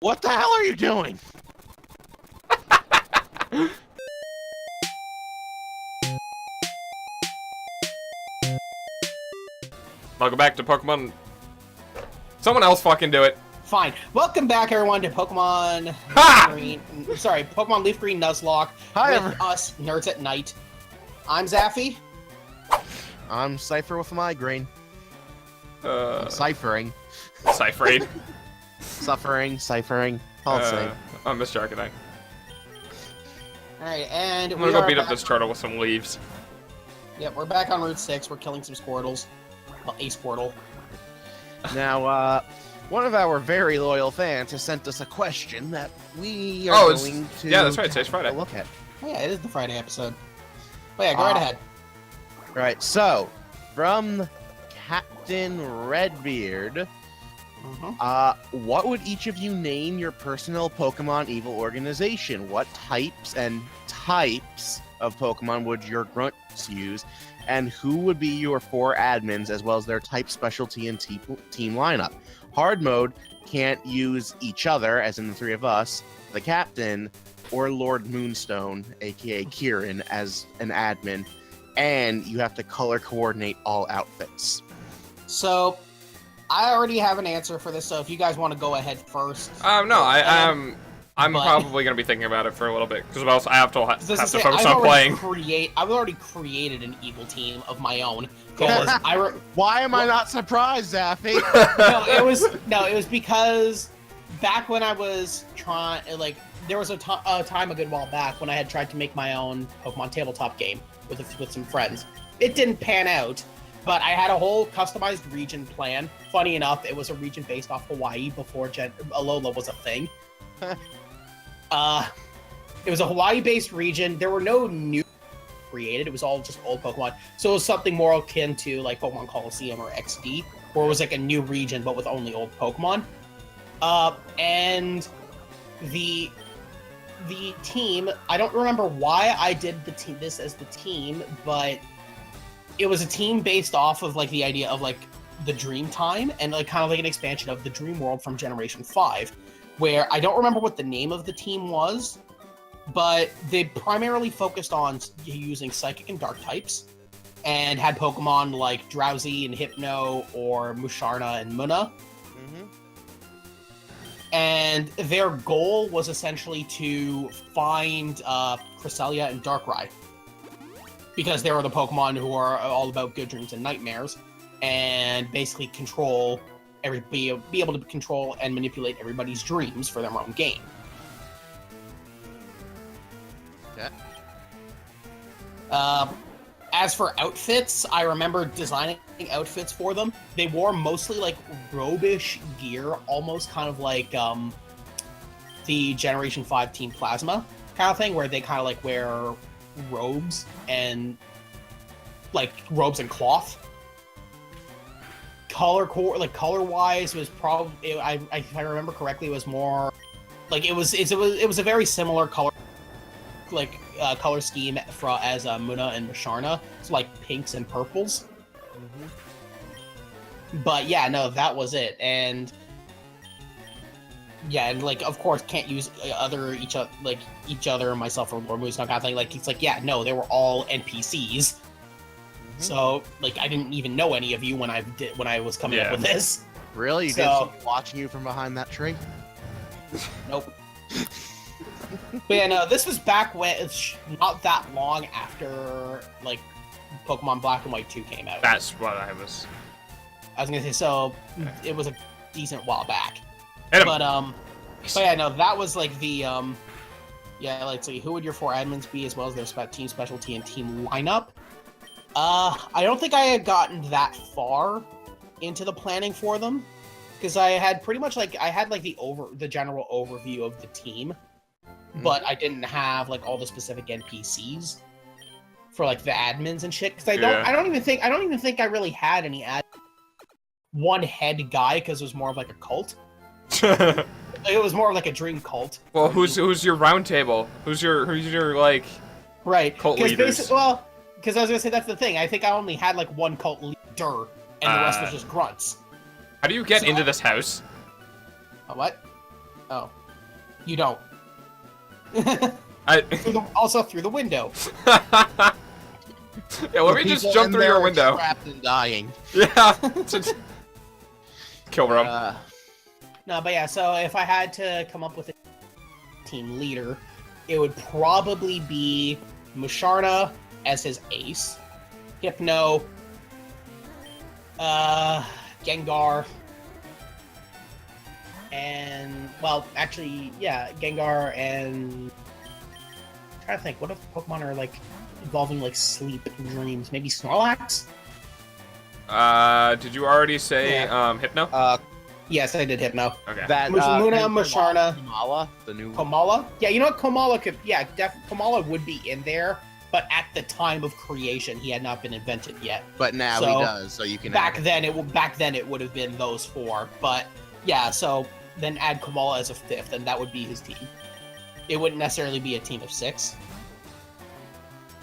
What the hell are you doing? Welcome back to Pokemon. Someone else fucking do it. Fine. Welcome back, everyone, to Pokemon Ha! Green. Sorry, Pokemon Leaf Green Nuzlocke. Hi, with us, Nerds at Night. I'm Zaffy. I'm Cypher with a migraine. Ciphering. Cypherade. Ciphering. All the same. I'm Mr. Arcanine. Alright, and I'm gonna go beat up this turtle with some leaves. Yep, we're back on Route 6. We're killing some Squirtles. Well, a Squirtle. Now, one of our very loyal fans has sent us a question that we are going to yeah, that's right. Today's Friday. look at. Oh, yeah, it is the Friday episode. But yeah, go right ahead. Right, so, from Captain Redbeard, what would each of you name your personal Pokemon evil organization? What types of Pokemon would your grunts use? And who would be your 4 admins, as well as their type, specialty, and team lineup? Hard mode can't use each other, as in the 3 of us, the captain, or Lord Moonstone, aka Kieran, as an admin. And you have to color coordinate all outfits. So, I already have an answer for this, so if you guys want to go ahead first. No, I'm probably gonna be thinking about it for a little bit because I have to focus on playing. I've already created an evil team of my own. Because Why am I not surprised, Zaffy? it was because back when I was trying, like, there was a time a good while back when I had tried to make my own Pokemon tabletop game with some friends. It didn't pan out, but I had a whole customized region plan. Funny enough, it was a region based off Hawaii before Alola was a thing. It was a Hawaii-based region. There were no new created. It was all just old Pokemon. So it was something more akin to like Pokemon Coliseum or XD, where it was like a new region but with only old Pokemon. And the team, I don't remember why I did this as the team, but it was a team based off of like the idea of like the Dream Time and like kind of like an expansion of the Dream World from Generation 5. Where I don't remember what the name of the team was, but they primarily focused on using Psychic and Dark types, and had Pokemon like Drowsy and Hypno, or Musharna and Munna. And their goal was essentially to find Cresselia and Darkrai, because they were the Pokemon who are all about good dreams and nightmares, and basically be able to control and manipulate everybody's dreams for their own gain. Okay. As for outfits, I remember designing outfits for them. They wore mostly like robe-ish gear, almost kind of like the Generation 5 Team Plasma kind of thing, where they kind of like wear robes and cloth. Color-wise was probably, if I remember correctly, it was more like it was a very similar color scheme as Munna and Musharna. It's like pinks and purples. But yeah, no, that was it. And yeah, and like of course can't use each other, myself or Lord Moonstone kind of thing. Like it's like, yeah, no, they were all NPCs. So, like, I didn't even know any of you when I was coming up with this. Really? You did someone watching you from behind that tree? Nope. But yeah, no, this was back when it's not that long after like Pokemon Black and White 2 came out. That's what I was gonna say. So it was a decent while back. But yeah, no, that was like the so who would your 4 admins be, as well as their team specialty and team lineup? I don't think I had gotten that far into the planning for them, because I had pretty much like the general overview of the team, but I didn't have like all the specific NPCs for like the admins and shit. Because I don't even think I really had any one head guy, because it was more of like a cult. It was more of like a dream cult. Well, who's your round table? Who's your like cult leaders? Because I was gonna say, that's the thing. I think I only had like one cult leader, and the rest was just grunts. How do you get into this house? What? Oh. You don't. Also through the window. Yeah, let me just jump through your window. Trapped and dying. Yeah. Kill room. No, but yeah, so if I had to come up with a team leader, it would probably be Musharna as his ace, Hypno, Gengar, and, well, actually, yeah, Gengar and... I'm trying to think, what if Pokemon are, like, involving, like, sleep and dreams? Maybe Snorlax? Did you already say, Hypno? Yes, I did Hypno. Okay. That, Luna, Musharna. Komala, the new Komala? Yeah, you know what? Komala could... Yeah, Komala would be in there, but at the time of creation, he had not been invented yet. But now he does, so you can... Back then, it would have been those four, but, yeah, so then add Komala as a fifth, and that would be his team. It wouldn't necessarily be a team of 6.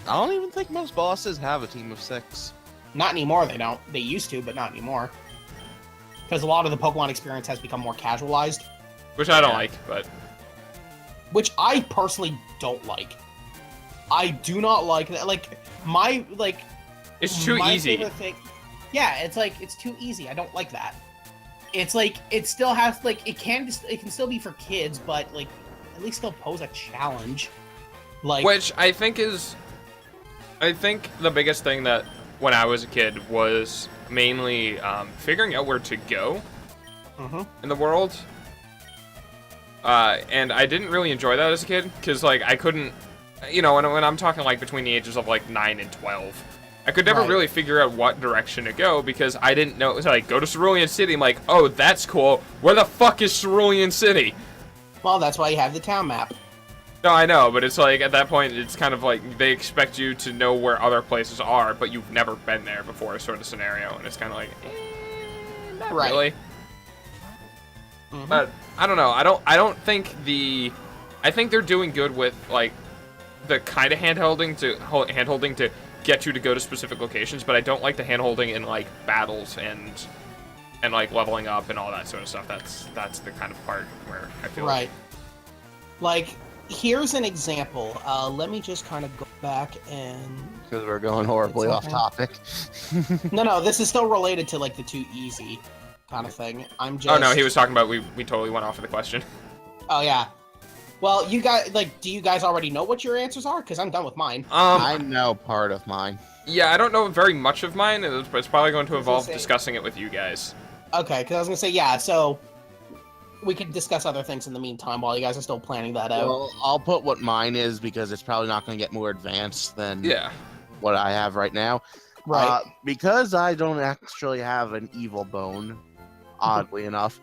I don't even think most bosses have a team of 6. Not anymore, they don't. They used to, but not anymore. Because a lot of the Pokemon experience has become more casualized. Which I don't like, but... Which I personally don't like. I do not like that. Like, my, like... It's too easy. Thing, yeah, it's like, it's too easy. I don't like that. It's like, it still has, like, it can still be for kids, but, like, at least still pose a challenge. Like... Which I think is... I think the biggest thing that, when I was a kid, was mainly figuring out where to go in the world. And I didn't really enjoy that as a kid, because, like, I couldn't... You know, when I'm talking, like, between the ages of, like, 9 and 12, I could never really figure out what direction to go, because I didn't know... It was like, go to Cerulean City. I'm like, oh, that's cool. Where the fuck is Cerulean City? Well, that's why you have the town map. No, I know, but it's like, at that point, it's kind of like, they expect you to know where other places are, but you've never been there before, sort of scenario, and it's kind of like, not really. But, I don't know, I don't think I think they're doing good with, like, the kind of hand-holding to get you to go to specific locations, but I don't like the hand-holding in, like, battles and like, leveling up and all that sort of stuff. That's the kind of part where I feel like, here's an example. Let me just kind of go back and... Because we're going horribly off topic. No, this is still related to, like, the too easy kind of thing. I'm just... Oh, no, he was talking about we totally went off of the question. Oh, yeah. Well, you guys, like, do you guys already know what your answers are? Because I'm done with mine. I know part of mine. Yeah, I don't know very much of mine. It's probably going to involve discussing it with you guys. Okay, because I was going to say, yeah, so... We could discuss other things in the meantime while you guys are still planning that out. Well, I'll put what mine is because it's probably not going to get more advanced than what I have right now. Right. Because I don't actually have an evil bone, oddly enough,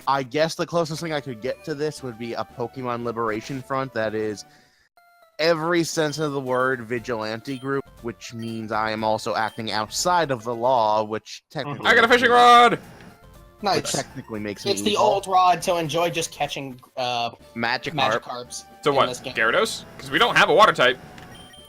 I guess the closest thing I could get to this would be a Pokemon Liberation Front that is every sense of the word vigilante group, which means I am also acting outside of the law, which technically... I got a fishing rod! Nice. Which technically makes me It's the evil. old rod, so enjoy just catching Magikarps. So what, Gyarados? Because we don't have a water type.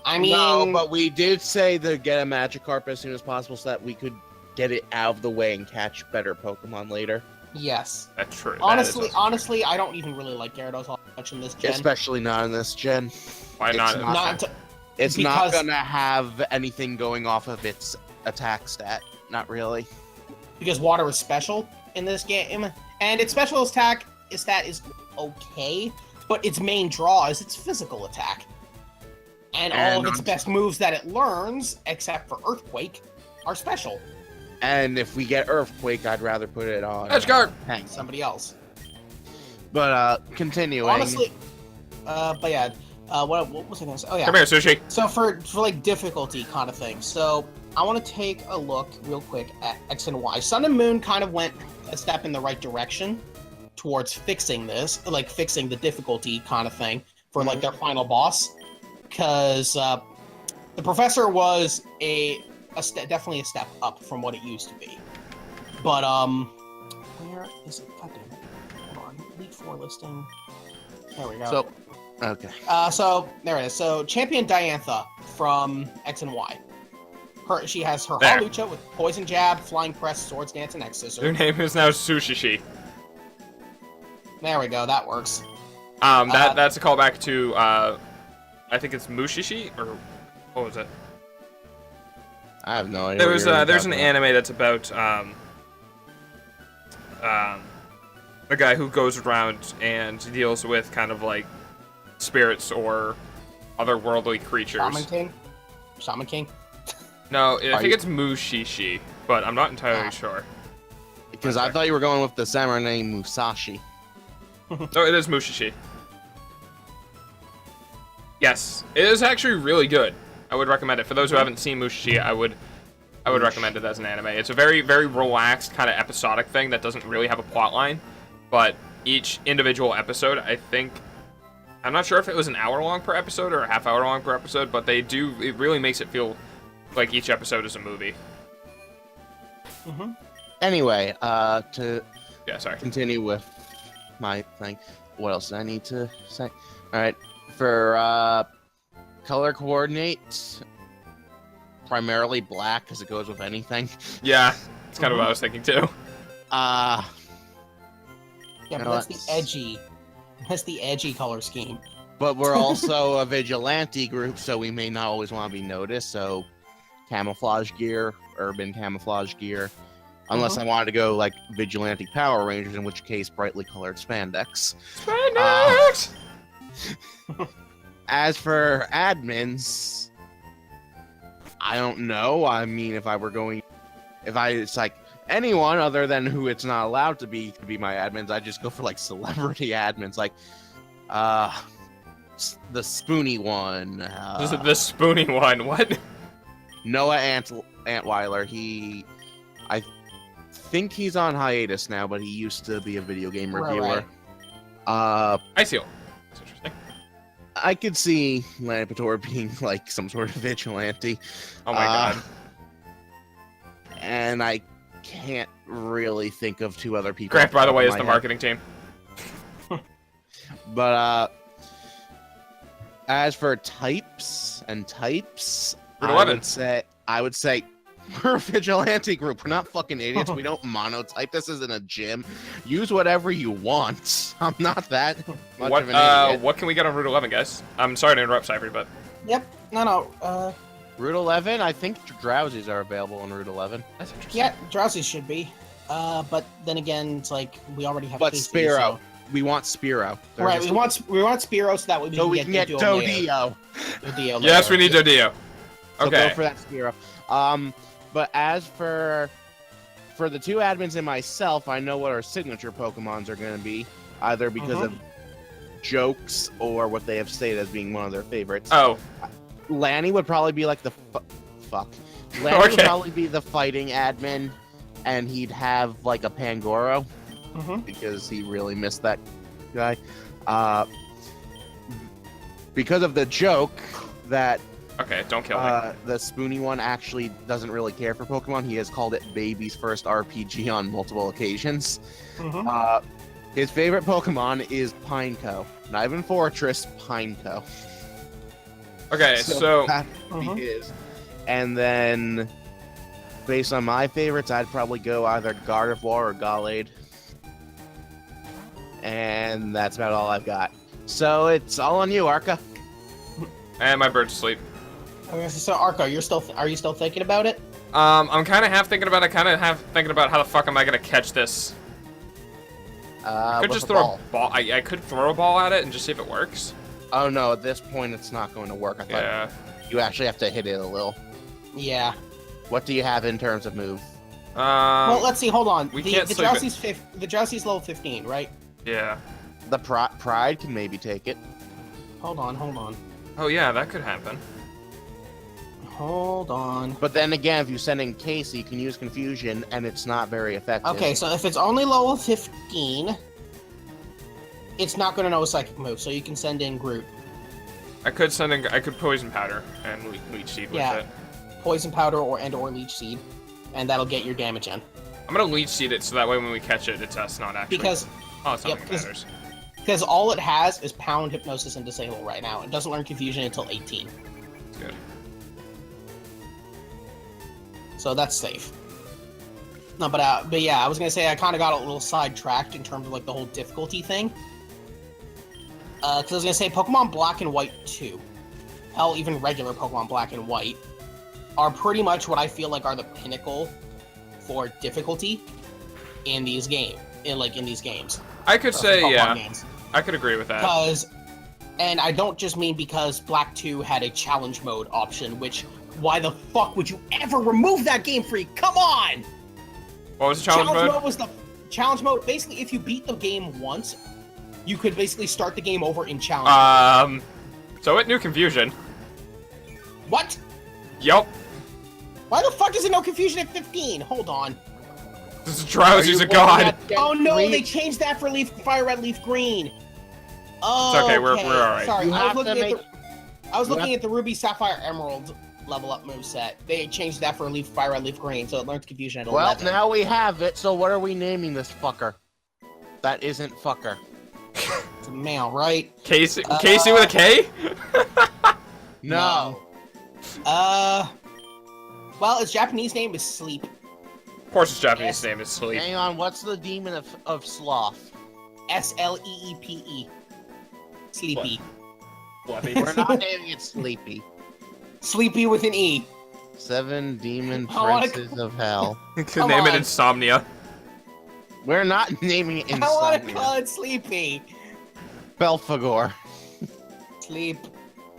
I mean... No, but we did say to get a Magikarp as soon as possible so that we could get it out of the way and catch better Pokemon later. Yes. That's true. Honestly, I don't even really like Gyarados all much in this gen. Especially not in this gen. Why not? It's not gonna have anything going off of its attack stat. Not really. Because water is special in this game, and its special attack stat is okay, but its main draw is its physical attack. And all of its best moves that it learns, except for Earthquake, are special. And if we get Earthquake, I'd rather put it on Edgeguard! Somebody else. But, continuing. Honestly, but yeah, what was I gonna say? Oh yeah. Come here, Sushi. So for like difficulty kind of thing, so I want to take a look real quick at X and Y. Sun and Moon kind of went a step in the right direction towards fixing this, like fixing the difficulty kind of thing for like their final boss, because the Professor was definitely a step up from what it used to be. But where is it? God damn it. Hold on. Elite 4 listing. There we go. So, okay. So there it is. So Champion Diantha from X and Y. She has her There. Hawlucha with Poison Jab, Flying Press, Swords Dance, and X Scissor. Your name is now Sushishi. There we go. That works. That's a callback to I think it's Mushishi, or what was it? I have no idea. There's an anime that's about a guy who goes around and deals with kind of like spirits or otherworldly creatures. Shaman King. No, I think it's Mushishi, but I'm not entirely sure. Because I thought you were going with the samurai named Musashi. No, it is Mushishi. Yes, it is actually really good. I would recommend it. For those who haven't seen Mushishi, I would recommend it as an anime. It's a very, very relaxed kind of episodic thing that doesn't really have a plot line, but each individual episode, I think, I'm not sure if it was an hour long per episode or a half hour long per episode, but it really makes it feel like each episode is a movie. Anyway, to sorry. Continue with my thing. What else do I need to say? All right, for color coordinate, primarily black because it goes with anything. Yeah, it's kind of what I was thinking too. Yeah, but that's the edgy color scheme. But we're also a vigilante group, so we may not always want to be noticed. So, camouflage gear, urban camouflage gear. Unless I wanted to go like vigilante Power Rangers, in which case brightly colored spandex. Spandex! As for admins, I don't know. I mean, it's like anyone other than who it's not allowed to be my admins, I just go for like celebrity admins, like the Spoony one. The Spoony one. What? Noah Antweiler. I think he's on hiatus now, but he used to be a video game reviewer. Right. I see. That's interesting. I could see Lanipator being like some sort of vigilante. Oh my god. And I can't really think of two other people. Grant, by the way, is the marketing team. But as for types, I would say we're a vigilante group. We're not fucking idiots. We don't monotype. This isn't a gym. Use whatever you want. I'm not that much of an idiot. What can we get on Route 11, guys? I'm sorry to interrupt, Cypher, but... Yep. No. Route 11? I think Drowsies are available on Route 11. That's interesting. Yeah, Drowsies should be. But then again, it's like we already have. But KC, Spiro. So... We want Spiro. Right, we want Spiro so that way we can get Dodio. Yes, we need Dodio. So Okay. go for that Spiro. But as for the two admins and myself, I know what our signature Pokemons are going to be, either because of jokes or what they have stated as being one of their favorites. Oh. Lanny would probably be like the Lanny would probably be the fighting admin, and he'd have like a Pangoro because he really missed that guy. Because of the joke that. Okay, don't kill me. The Spoony one actually doesn't really care for Pokemon. He has called it Baby's first RPG on multiple occasions. His favorite Pokemon is Pineco. Not even Fortress, Pineco. Okay, so that he is. And then, based on my favorites, I'd probably go either Gardevoir or Gallade. And that's about all I've got. So it's all on you, Arca. And my bird's asleep. Okay, so Arco, are you still thinking about it? I'm kind of half thinking about it. Kind of half thinking about how the fuck am I gonna catch this? I could just throw a ball. I could throw a ball at it and just see if it works. Oh no! At this point, it's not going to work. I thought you actually have to hit it a little. Yeah. What do you have in terms of move? Well, let's see. Hold on. The Drowsy's level 15, right? Yeah. The Pride can maybe take it. Hold on. Oh yeah, that could happen. Hold on. But then again, if you send in Casey, you can use Confusion, and it's not very effective. Okay, so if it's only level 15, it's not going to know a psychic move, so you can send in Groot. I could Poison Powder and Leech Seed with it. Poison Powder or Leech Seed, and that'll get your damage in. I'm gonna Leech Seed it so that way when we catch it, it's us, not actually. Because it's not matters. Because all it has is Pound, Hypnosis, and Disable right now. It doesn't learn Confusion until 18. That's good. So that's safe. No, but yeah, I was gonna say I kind of got a little sidetracked in terms of like the whole difficulty thing. Because I was gonna say Pokemon Black and White 2, hell, even regular Pokemon Black and White, are pretty much what I feel like are the pinnacle for difficulty in these games. In these games. I could say, yeah. Games. I could agree with that. And I don't just mean because Black 2 had a challenge mode option, which, why the fuck would you ever remove that, Game Freak? Come on! What was the challenge mode? Was the challenge mode. Basically, if you beat the game once, you could basically start the game over in challenge mode. So it knew confusion. What? Yup. Why the fuck is it no confusion at 15? Hold on. This is Drowsy's a god. Oh no, they changed that for Fire Red, Leaf Green. Oh, it's okay, we're alright. Sorry, I was looking at the Ruby, Sapphire, Emerald level up moveset. They changed that for Fire Red, Leaf Green, so it learns confusion at 11. Well, now we have it, so what are we naming this fucker? That isn't fucker. It's a male, right? Casey with a K? No. Well, its Japanese name is Sleep. Of course its Japanese name is Sleep. Hang on, what's the demon of sloth? Sleepe. Sleepy. We're not naming it Sleepy. Sleepy with an E. 7 demon princes of hell. Could name it Insomnia. We're not naming it Insomnia. I want to call it Sleepy. Belphegor. Sleep.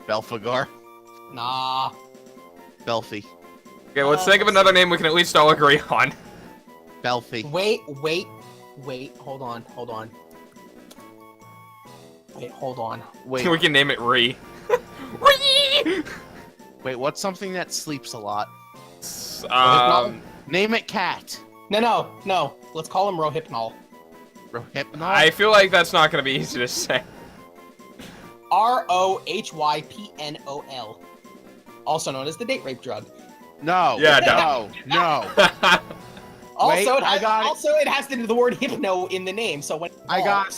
Belphegor. Nah. Belphy. Okay, let's think of another name we can at least all agree on. Belphy. Wait. Hold on. Wait, hold on. Wait. We can name it Ree. Ree! Wait, what's something that sleeps a lot? Name it Cat. No. Let's call him Rohypnol. Rohypnol? I feel like that's not going to be easy to say. Rohypnol. Also known as the date rape drug. No. Yeah, no. Also, Wait, it has the word hypno in the name, so when I got it.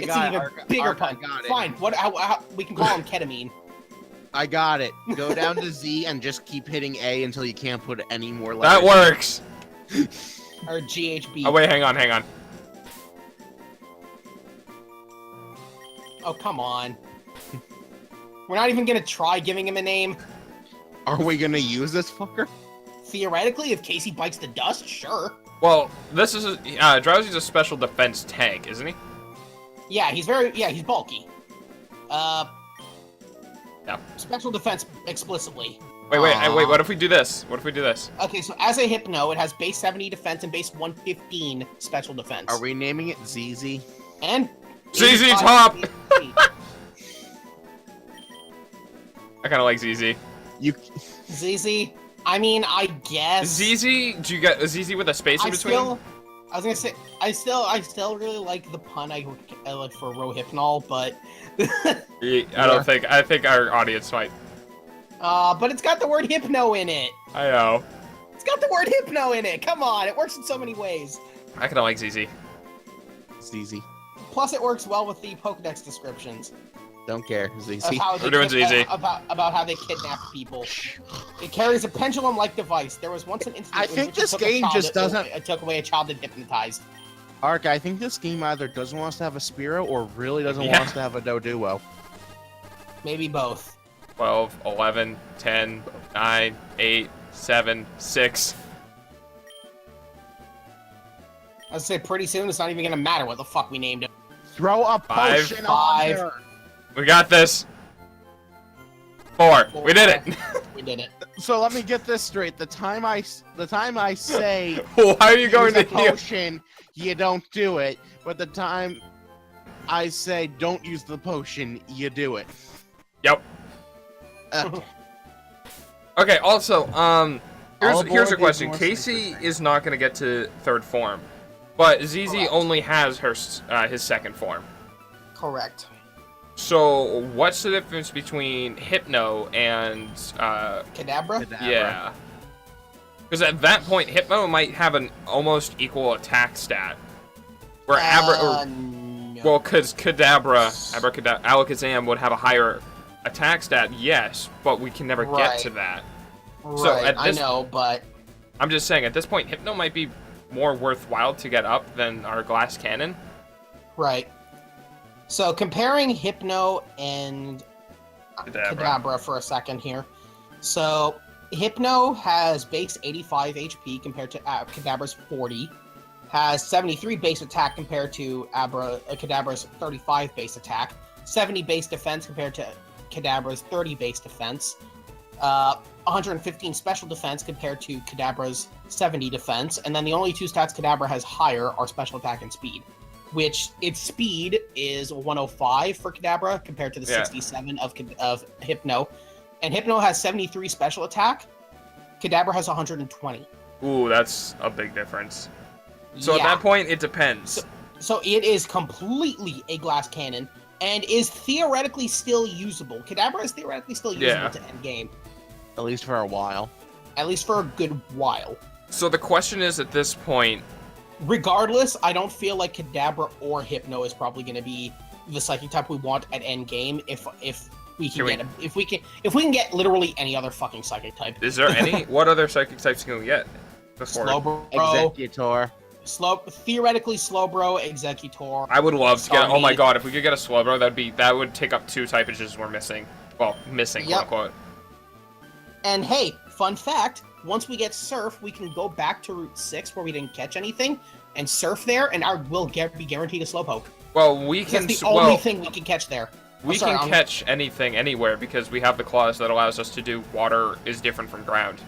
It's an even bigger pun. Fine. How, we can call him ketamine. I got it. Go down to Z and just keep hitting A until you can't put any more letters. That works. Or GHB. Oh wait, hang on. Oh come on. We're not even gonna try giving him a name. Are we gonna use this fucker? Theoretically, if Casey bites the dust, sure. Well, this is Drowsy's a special defense tank, isn't he? Yeah, he's bulky. Yeah. Special defense explicitly. Wait, what if we do this? Okay, so as a hypno, it has base 70 defense and base 115 special defense. Are we naming it ZZ? And ZZ Top! I kinda like ZZ. ZZ? I mean, I guess. ZZ? Do you get a ZZ with a space in between? I was gonna say, I still really like the pun I like for Rohypnol, but. I think our audience might. But it's got the word hypno in it. I know. It's got the word hypno in it. Come on, it works in so many ways. I kinda like ZZ. ZZ. Plus, it works well with the Pokedex descriptions. Don't care. ZZ. We're doing ZZ. About how they kidnap people. It carries a pendulum-like device. There was once an incident. I think this game just doesn't. It took away a child that hypnotized. Ark, I think this game either doesn't want us to have a Spearow or really doesn't want us to have a Doduo. Maybe both. 12, 11, 10, 9, 8, 7, 6. I'd say pretty soon it's not even gonna matter what the fuck we named it. Throw a potion on her. We got this. 4. We did it. We did it. So let me get this straight. The time I say why are you going use to a potion, you don't do it. But the time I say don't use the potion, you do it. Yep. Okay. Also, here's a question. Casey is not going to get to 3rd form, but ZZ Correct. only has his 2nd form. Correct. So what's the difference between Hypno and Kadabra? Yeah. Because at that point, Hypno might have an almost equal attack stat. Where No. well, because Alakazam would have a higher attack stat, yes, but we can never get to that. Right, So at this, I know, but I'm just saying, at this point, Hypno might be more worthwhile to get up than our glass cannon. Right. So comparing Hypno and Kadabra for a second here. So Hypno has base 85 HP compared to Kadabra's 40. Has 73 base attack compared to Kadabra's 35 base attack. 70 base defense compared to Kadabra's 30 base defense. 115 special defense compared to Kadabra's 70 defense. And then the only two stats Kadabra has higher are special attack and speed. Which its speed is 105 for Kadabra compared to the 67 of Hypno. And Hypno has 73 special attack. Kadabra has 120. Ooh, that's a big difference. So at that point, it depends. So it is completely a glass cannon and is theoretically still usable. Kadabra is theoretically still usable to end game. At least for a while. At least for a good while. So the question is, at this point... Regardless, I don't feel like Kadabra or Hypno is probably going to be the psychic type we want at end game if we can get literally any other fucking psychic type. Is there any? What other psychic types can we get? Slowbro. Executor. Theoretically Slowbro, Executor. I would love to get. Oh my god, if we could get a Slowbro, that would take up 2 typages we're missing. Well, missing, quote unquote. And hey, fun fact: once we get Surf, we can go back to Route 6 where we didn't catch anything, and surf there, and we'll be guaranteed a Slowpoke. Well, we can. That's the only thing we can catch there. We can catch anything anywhere because we have the clause that allows us to do water is different from ground.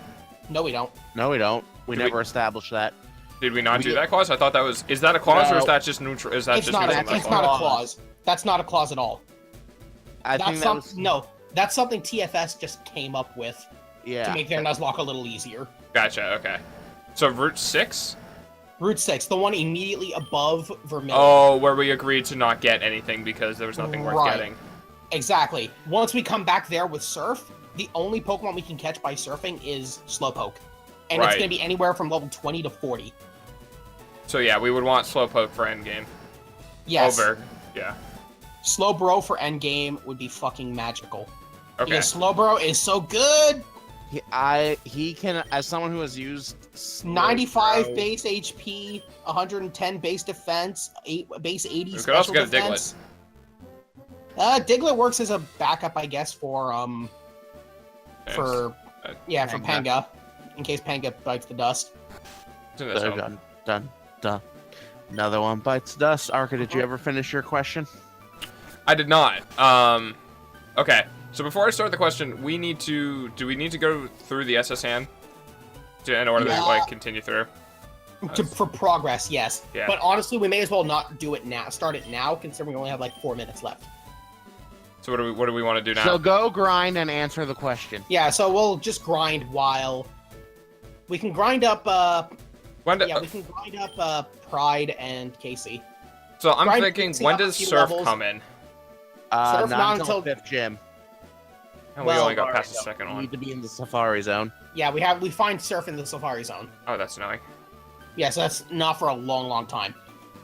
No, we don't. No, we don't. We never established that. Did we not do that clause? I thought that was. Is that a clause or is that just neutral? Is that it's just not? neutral? It's not a clause. That's not a clause at all. No, that's something TFS just came up with to make their Nuzlocke a little easier. Gotcha. Okay. So Route 6. Route 6, the one immediately above Vermilion. Oh, where we agreed to not get anything because there was nothing worth getting. Exactly. Once we come back there with Surf, the only Pokemon we can catch by surfing is Slowpoke. And it's going to be anywhere from level 20 to 40. So yeah, we would want Slowpoke for endgame. Yes. Yeah. Slowbro for endgame would be fucking magical. Okay. Because Slowbro is so good! He can, as someone who has used 95 base HP, 110 base defense, base 80 special also get defense. Diglett works as a backup, I guess, for Panga, in case Panga bites the dust. Done. Another one bites the dust. Arca, did you ever finish your question? I did not. Okay. So before I start the question, do we need to go through the SS hand in order to continue through? For progress, yes. Yeah. But honestly, we may as well not do it now. Start it now, considering we only have like 4 minutes left. So what do we want to do now? So go grind and answer the question. Yeah. So we'll just grind while we can grind up. We can grind up Pride and Casey. So I'm thinking, when does Surf come in? Surf not until 5th gym. And we only got past the second one. We need to be in the Safari Zone. Yeah, we find Surf in the Safari Zone. Oh, that's annoying. Yeah, so that's not for a long, long time.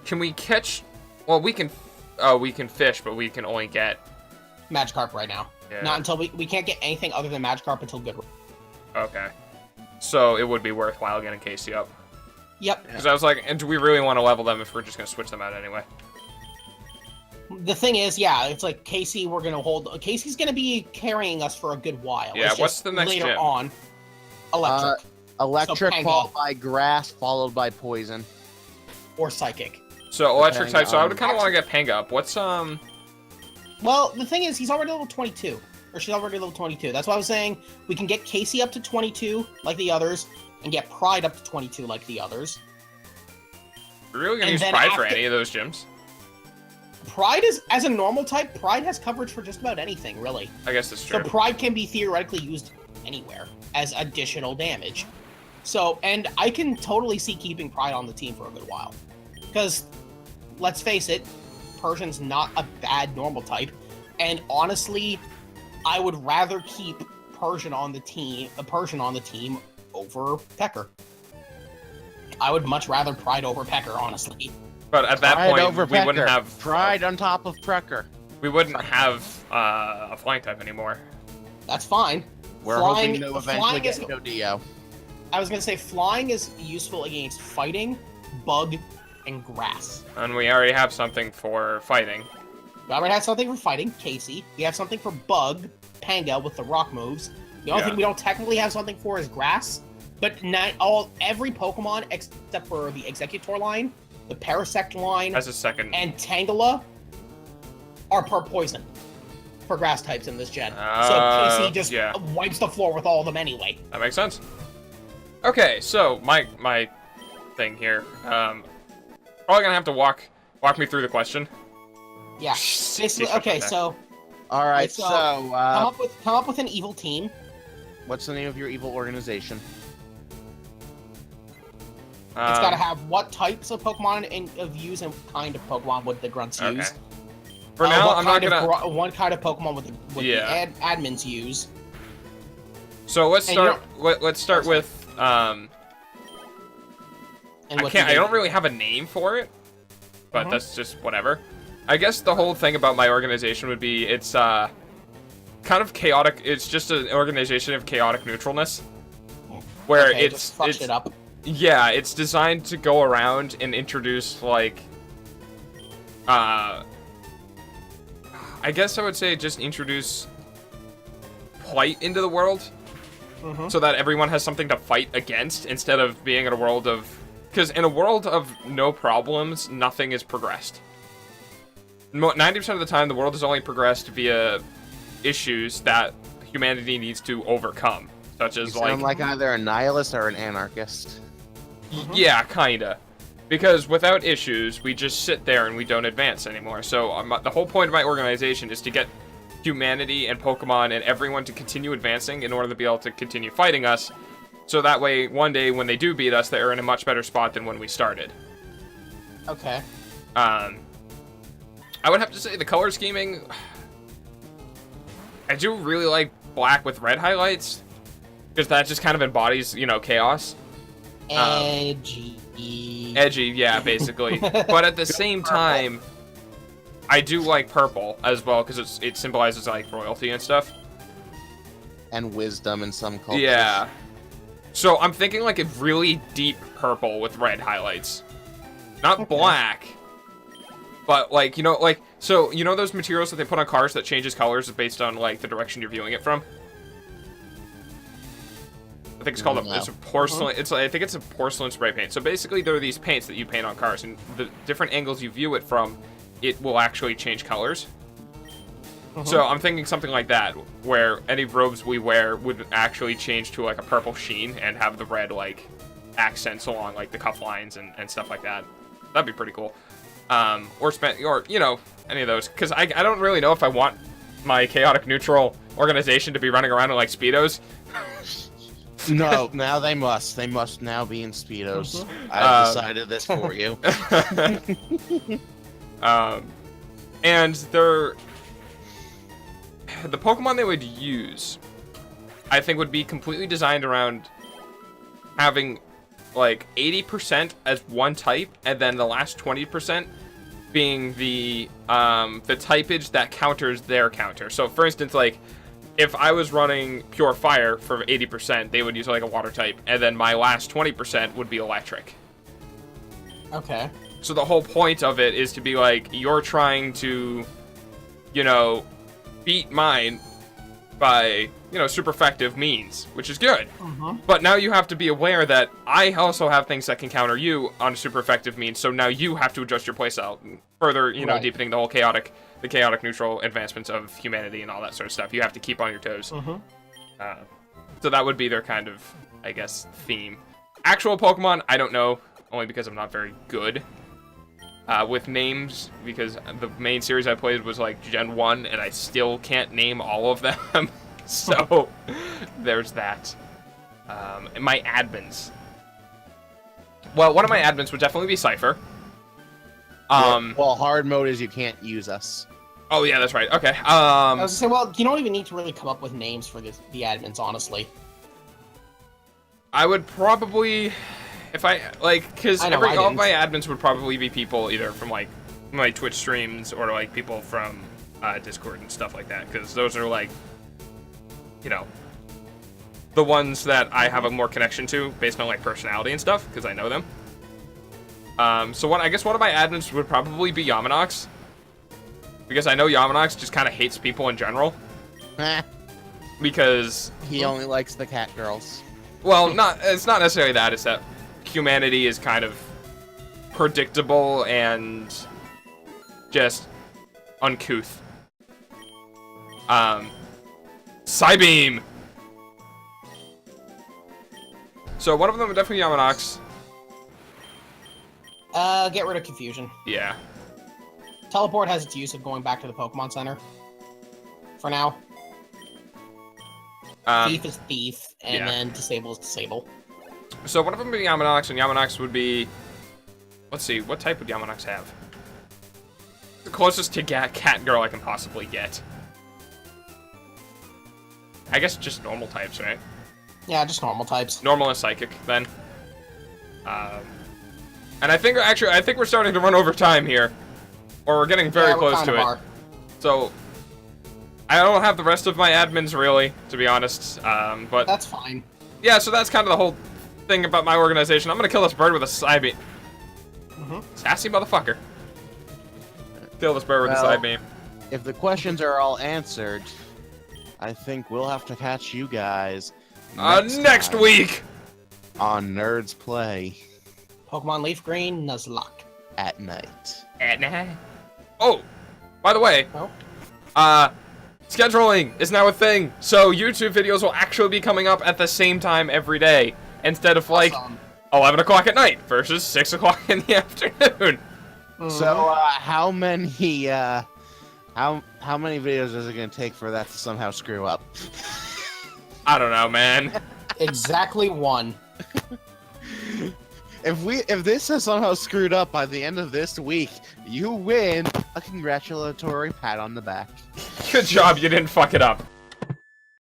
Can we catch? Well, we can fish, but we can only get Magikarp right now. Yeah. Not until we can't get anything other than Magikarp until good. Okay. So it would be worthwhile getting Casey up. Yep. Because I was like, and do we really want to level them if we're just going to switch them out anyway? The thing is, yeah, it's like Casey, Casey's going to be carrying us for a good while. Yeah, what's the next later gym? on? Electric. Electric followed by grass, followed by poison. Or psychic. So electric type, so I would kind of want to get Panga up. What's, Well, the thing is, he's already level 22. Or she's already level 22. That's why I was saying we can get Casey up to 22, like the others, and get Pride up to 22, like the others. We're really going to use Pride for any of those gyms? Pride is, as a normal type, Pride has coverage for just about anything, really. I guess that's true. So Pride can be theoretically used anywhere as additional damage. So, and I can totally see keeping Pride on the team for a good while. Because, let's face it, Persian's not a bad normal type. And honestly, I would rather keep Persian on the team over Pecker. I would much rather Pride over Pecker, honestly. But at that point, we wouldn't have Pride on top of Precker. We wouldn't have a flying type anymore. That's fine. We're hoping to eventually get Dodio. I was gonna say flying is useful against fighting, bug, and grass. And we already have something for fighting. Robert has something for fighting, Casey. We have something for bug, Panga with the rock moves. The only thing we don't technically have something for is grass. But every Pokemon except for the Executor line, the Parasect line, As a second. and Tangela are per poison for grass types in this gen. So Casey just wipes the floor with all of them anyway. That makes sense. Okay, so my thing here. Probably gonna have to walk me through the question. Yeah. Basically, okay, so. All right, so come up with an evil team. What's the name of your evil organization? It's got to have what types of Pokemon of use and kind of Pokemon would the grunts use. For now, I'm not gonna. One kind of Pokemon would the admins use. So let's start. Let's start with. I don't really have a name for it, but that's just whatever. I guess the whole thing about my organization would be it's kind of chaotic. It's just an organization of chaotic neutralness, where it's it up. Yeah, it's designed to go around and introduce, like, I guess I would say just introduce plight into the world, so that everyone has something to fight against, instead of being in a world of... Because in a world of no problems, nothing is progressed. 90% of the time, the world is only progressed via issues that humanity needs to overcome, such as, you sound like either a nihilist or an anarchist. Yeah, kinda. Because without issues, we just sit there and we don't advance anymore. So the whole point of my organization is to get humanity and Pokemon and everyone to continue advancing in order to be able to continue fighting us. So that way, one day when they do beat us, they're in a much better spot than when we started. Okay. I would have to say the color scheming... I do really like black with red highlights. Because that just kind of embodies, chaos. Edgy. Edgy, yeah, basically. But at the same time, I do like purple as well, because it symbolizes, like, royalty and stuff. And wisdom in some cultures. Yeah. So I'm thinking, like, a really deep purple with red highlights. Not black, but, like, so, those materials that they put on cars that changes colors based on, like, the direction you're viewing it from? I think it's called it's a porcelain. I think it's a porcelain spray paint. So basically, there are these paints that you paint on cars, and the different angles you view it from, it will actually change colors. So I'm thinking something like that, where any robes we wear would actually change to like a purple sheen and have the red like accents along like the cuff lines and stuff like that. That'd be pretty cool. Or any of those, because I don't really know if I want my chaotic neutral organization to be running around in like Speedos. No, now they must. They must now be in Speedos. I've decided this for you. And the Pokemon they would use, I think, would be completely designed around having like 80% as one type, and then the last 20% being the typage that counters their counter. So, for instance, like, if I was running Pure Fire for 80%, they would use like a water type, and then my last 20% would be electric. Okay. So the whole point of it is to be like, you're trying to, beat mine by, super effective means, which is good. But now you have to be aware that I also have things that can counter you on a super effective means, so now you have to adjust your playstyle, further, deepening the whole chaotic neutral advancements of humanity and all that sort of stuff. You have to keep on your toes. So that would be their kind of, I guess, theme. Actual Pokemon, I don't know, only because I'm not very good with names, because the main series I played was like Gen 1, and I still can't name all of them. So there's that. And my admins. Well, one of my admins would definitely be Cypher. Well, hard mode is you can't use us. Oh yeah, that's right. Okay. I was gonna say, well, you don't even need to really come up with names for the admins, honestly. I would probably, if I because all of my admins would probably be people either from like my Twitch streams or like people from Discord and stuff like that, because those are like, the ones that I have a more connection to based on like personality and stuff, because I know them. So I guess one of my admins would probably be Yamanox, because I know Yamanox just kind of hates people in general. Because he only likes the cat girls. Well, it's not necessarily that. It's that humanity is kind of predictable and just uncouth. Psybeam. So one of them would definitely be Yamanox. Get rid of confusion. Yeah. Teleport has its use of going back to the Pokemon Center. For now. Thief is thief, and then disable is disable. So one of them would be Yamanox, and Yamanox would be... Let's see, what type would Yamanox have? The closest to cat girl I can possibly get. I guess just normal types, right? Yeah, just normal types. Normal and psychic, then. And I think, actually, we're starting to run over time here. Or we're getting very close to it. So, I don't have the rest of my admins, really, to be honest. But that's fine. Yeah, so that's kind of the whole thing about my organization. I'm gonna kill this bird with a Psybeam. Sassy motherfucker. Kill this bird with a Psybeam. If the questions are all answered, I think we'll have to catch you guys next week on Nerds Play. Pokemon Leaf Green, Nuzlocke. At night. At night. Oh, by the way, scheduling is now a thing, so YouTube videos will actually be coming up at the same time every day, instead of like 11 o'clock at night versus 6 o'clock in the afternoon. So, how many videos is it going to take for that to somehow screw up? I don't know, man. Exactly one. If this is somehow screwed up by the end of this week, you win a congratulatory pat on the back. Good job, you didn't fuck it up.